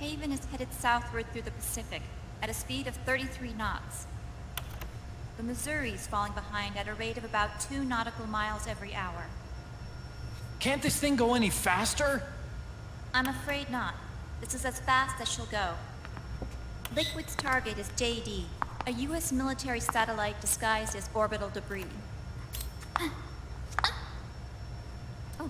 Haven is headed southward through the Pacific at a speed of 33 knots. The Missouri's falling behind at a rate of about 2 nautical miles every hour. Can't this thing go any faster? I'm afraid not. This is as fast as she'll go. Liquid's target is JD, a U.S. military satellite disguised as orbital debris. Oh.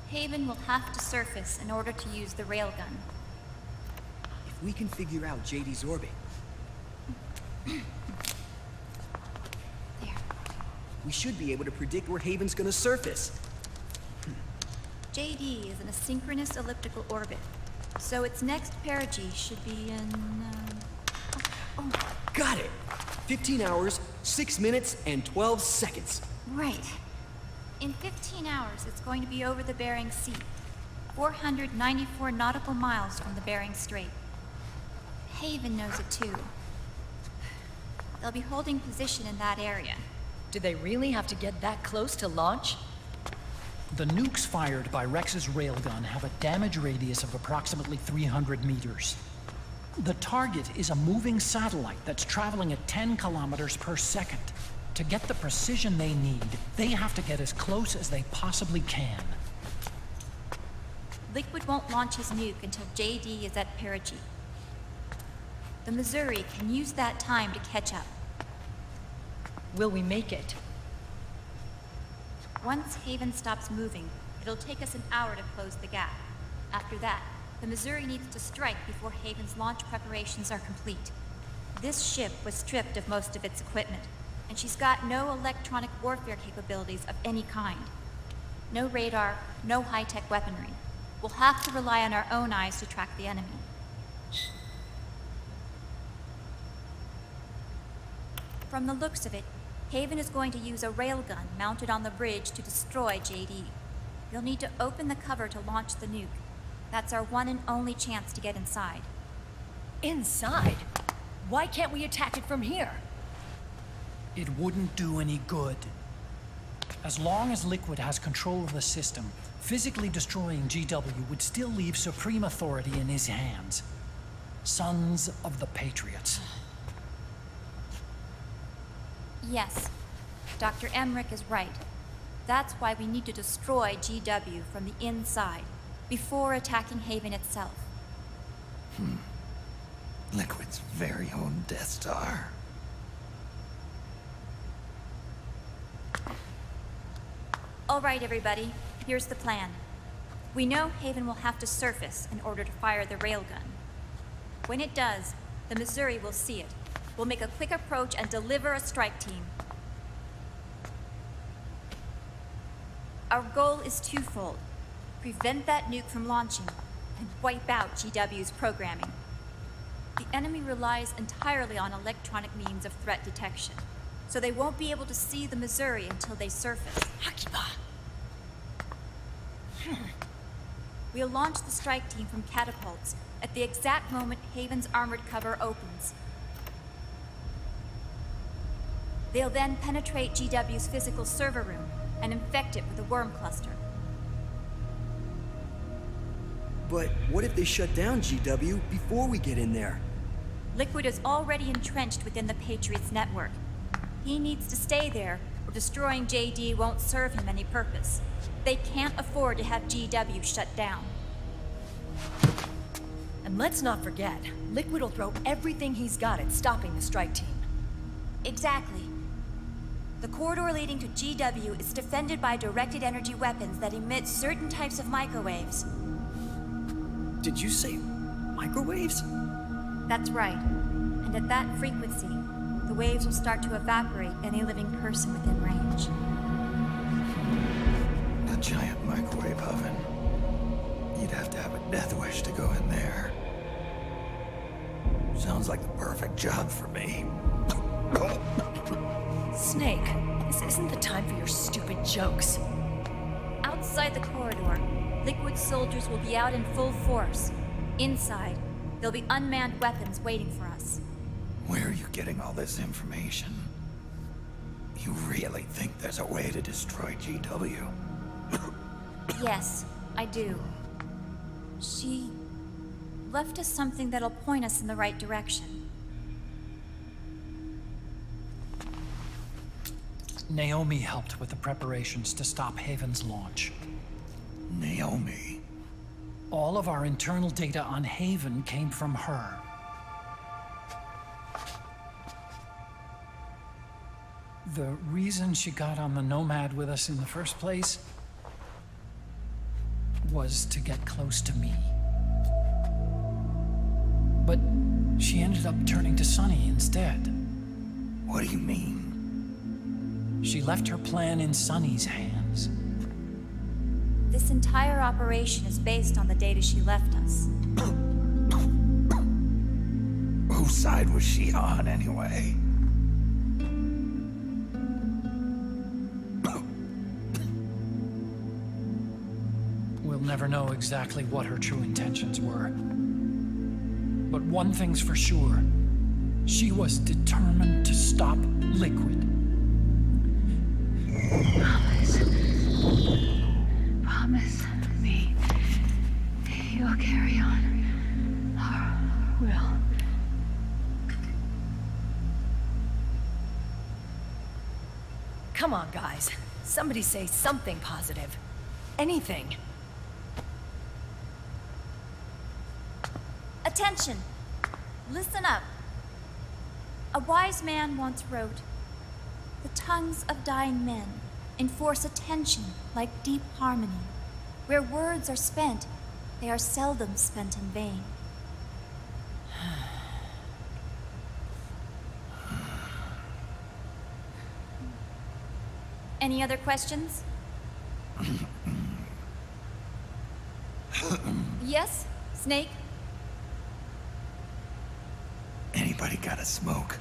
Haven will have to surface in order to use the railgun. If we can figure out JD's orbit, There. we should be able to predict where Haven's gonna surface. JD is in a synchronous elliptical orbit, so its next perigee should be in, Got it! 15 hours, 6 minutes, and 12 seconds. Right. In 15 hours, it's going to be over the Bering Sea, 494 nautical miles from the Bering Strait. Haven knows it too. They'll be holding position in that area. Do they really have to get that close to launch? The nukes fired by Rex's railgun have a damage radius of approximately 300 meters. The target is a moving satellite that's traveling at 10 kilometers per second. To get the precision they need, they have to get as close as they possibly can. Liquid won't launch his nuke until JD is at perigee. The Missouri can use that time to catch up. Will we make it? Once Haven stops moving, it'll take us an hour to close the gap. After that, the Missouri needs to strike before Haven's launch preparations are complete. This ship was stripped of most of its equipment, and she's got no electronic warfare capabilities of any kind. No radar, no high-tech weaponry. We'll have to rely on our own eyes to track the enemy. From the looks of it, Haven is going to use a railgun mounted on the bridge to destroy JD. You'll need to open the cover to launch the nuke. That's our one and only chance to get inside. Inside? Why can't we attack it from here? It wouldn't do any good. As long as Liquid has control of the system, physically destroying GW would still leave supreme authority in his hands. Sons of the Patriots. Yes, Dr. Emmerich is right. That's why we need to destroy GW from the inside, before attacking Haven itself. Liquid's very own Death Star. All right, everybody, here's the plan. We know Haven will have to surface in order to fire the railgun. When it does, the Missouri will see it. We'll make a quick approach and deliver a strike team. Our goal is twofold. Prevent that nuke from launching and wipe out GW's programming. The enemy relies entirely on electronic means of threat detection, so they won't be able to see the Missouri until they surface. Akiba! We'll launch the strike team from catapults at the exact moment Haven's armored cover opens. They'll then penetrate GW's physical server room and infect it with a worm cluster. But what if they shut down GW before we get in there? Liquid is already entrenched within the Patriots network. He needs to stay there, or destroying JD won't serve him any purpose. They can't afford to have GW shut down. And let's not forget, Liquid will throw everything he's got at stopping the strike team. Exactly. The corridor leading to GW is defended by directed energy weapons that emit certain types of microwaves. Did you say microwaves? That's right. And at that frequency, the waves will start to evaporate any living person within range. A giant microwave oven. You'd have to have a death wish to go in there. Sounds like the perfect job for me. Snake, this isn't the time for your stupid jokes. Outside the corridor, Liquid soldiers will be out in full force. Inside, there'll be unmanned weapons waiting for us. Where are you getting all this information? You really think there's a way to destroy GW? Yes, I do. She left us something that'll point us in the right direction. Naomi helped with the preparations to stop Haven's launch. Naomi. All of our internal data on Haven came from her. The reason she got on the Nomad with us in the first place was to get close to me. But she ended up turning to Sunny instead. What do you mean? She left her plan in Sunny's hands. This entire operation is based on the data she left us. Whose side was she on, anyway? We'll never know exactly what her true intentions were. But one thing's for sure. She was determined to stop Liquid. Promise me you'll carry on. Or will. Come on, guys. Somebody say something positive. Anything. Attention! Listen up. A wise man once wrote, "The tongues of dying men enforce attention like deep harmony. Where words are spent, they are seldom spent in vain." Any other questions? Yes, Snake? Anybody got a smoke?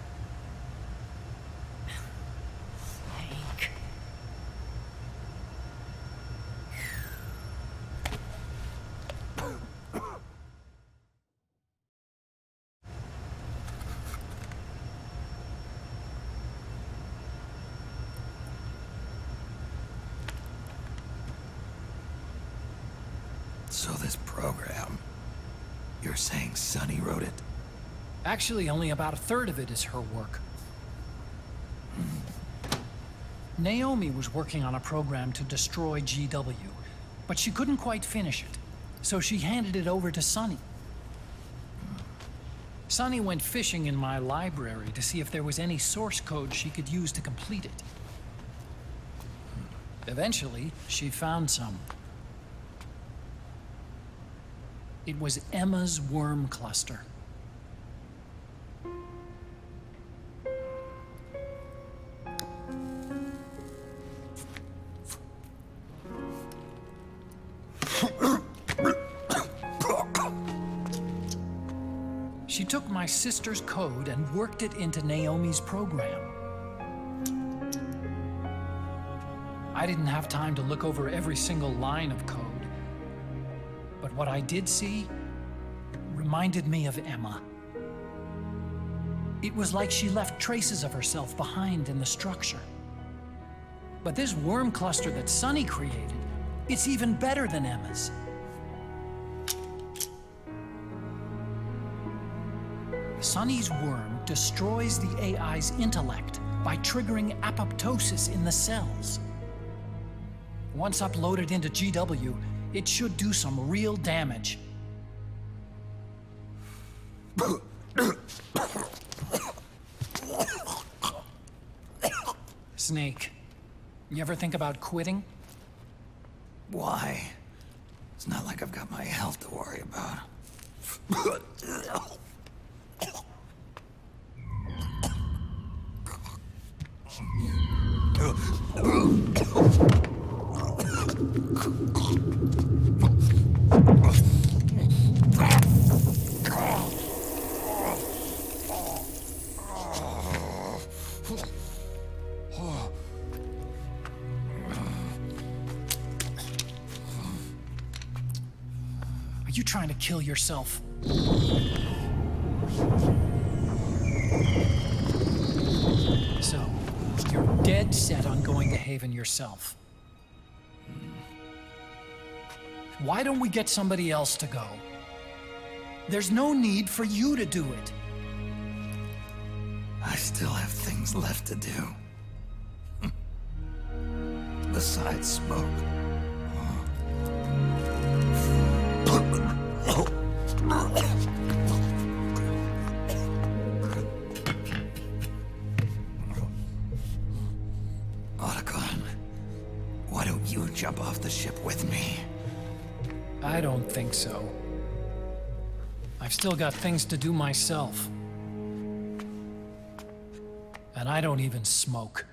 Hank. So this program, you're saying Sunny wrote it? Actually, only about a third of it is her work. Naomi was working on a program to destroy GW, but she couldn't quite finish it, so she handed it over to Sunny. Sunny went fishing in my library to see if there was any source code she could use to complete it. Eventually, she found some. It was Emma's worm cluster. She took my sister's code and worked it into Naomi's program. I didn't have time to look over every single line of code, but what I did see reminded me of Emma. It was like she left traces of herself behind in the structure. But this worm cluster that Sunny created, it's even better than Emma's. Sunny's worm destroys the AI's intellect by triggering apoptosis in the cells. Once uploaded into GW, it should do some real damage. Snake, you ever think about quitting? Why? It's not like I've got my health to worry about. Are you trying to kill yourself? So, you're dead set on going to Haven yourself. Why don't we get somebody else to go? There's no need for you to do it. I still have things left to do. Besides smoke. Otacon, why don't you jump off the ship with me? I don't think so. I've still got things to do myself. And I don't even smoke.